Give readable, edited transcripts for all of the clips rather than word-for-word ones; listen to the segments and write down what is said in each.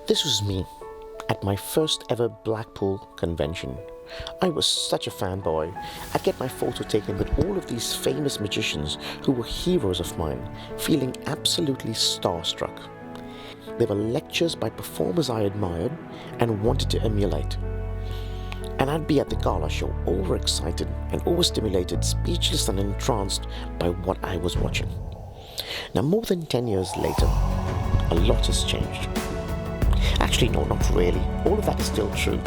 This was me at my first ever Blackpool convention. I was such a fanboy. I'd get my photo taken with all of these famous magicians who were heroes of mine, feeling absolutely starstruck. They were lectures by performers I admired and wanted to emulate. And I'd be at the gala show overexcited and overstimulated, speechless and entranced by what I was watching. Now, more than 10 years later, a lot has changed. Actually, no, not really. All of that is still true,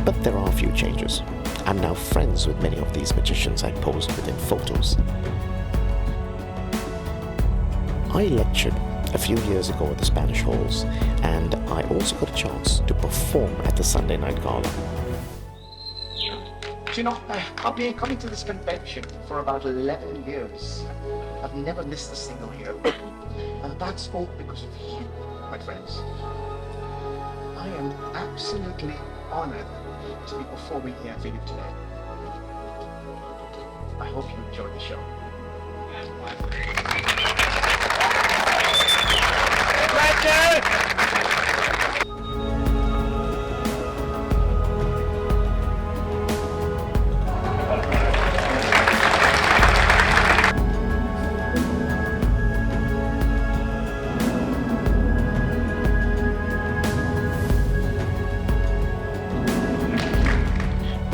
but there are a few changes. I'm now friends with many of these magicians I posed with in photos. I lectured a few years ago at the Spanish Halls, and I also got a chance to perform at the Sunday night gala. Do you know, I've been coming to this convention for about 11 years. I've never missed a single year. And that's all because of you, my friends. I am absolutely honored to be performing here for you today. I hope you enjoy the show.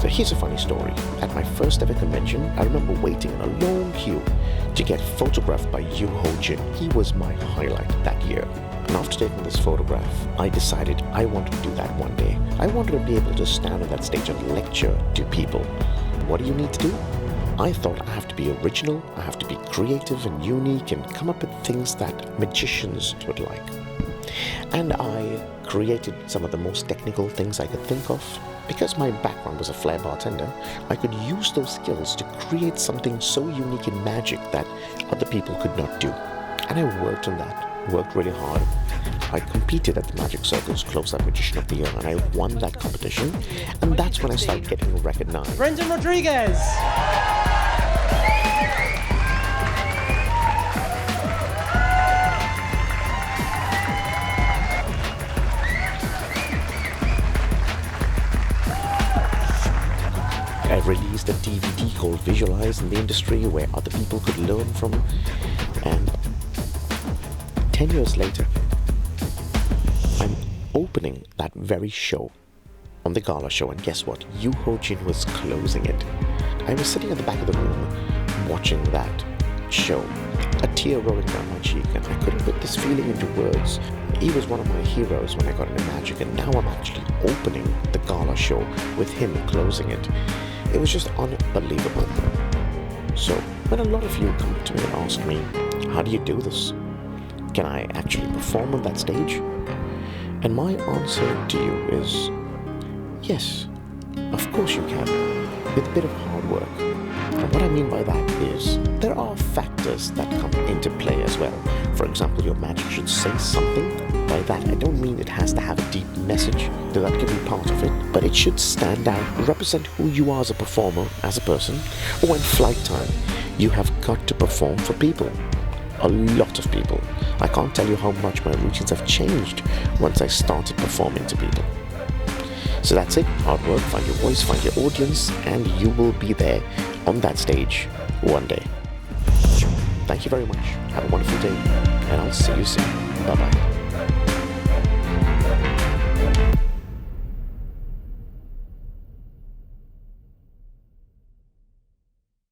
So here's a funny story. At my first ever convention, I remember waiting in a long queue to get photographed by Yu Ho Jin. He was my highlight that year. And after taking this photograph, I decided I wanted to do that one day. I wanted to be able to stand on that stage and lecture to people. What do you need to do? I thought I have to be original, I have to be creative and unique and come up with things that magicians would like. And I created some of the most technical things I could think of. Because my background was a flair bartender, I could use those skills to create something so unique in magic that other people could not do. And I worked on that, worked really hard. I competed at the Magic Circle's Close-Up Magician of the Year, and I won that competition. And that's when I started getting recognized. Brendan Rodrigues! I released a DVD called Visualize in the industry where other people could learn from. And 10 years later, I'm opening that very show on the gala show, and guess what? Yu Ho Jin was closing it. I was sitting at the back of the room watching that show, a tear rolling down my cheek, and I couldn't put this feeling into words. He was one of my heroes when I got into magic, and now I'm actually opening the gala show with him closing it. It was just unbelievable. So when a lot of you come to me and ask me, how do you do this? Can I actually perform on that stage? And my answer to you is, yes, of course you can, with a bit of hard work. And what I mean by that is, there are factors that come into play as well. For example, your magic should say something. By that, I don't mean it has to have a deep message, though that can be part of it, but it should stand out, represent who you are as a performer, as a person. Or in flight time, you have got to perform for people. A lot of people. I can't tell you how much my routines have changed once I started performing to people. So that's it. Hard work, find your voice, find your audience, and you will be there on that stage one day. Thank you very much. Have a wonderful day, and I'll see you soon. Bye-bye.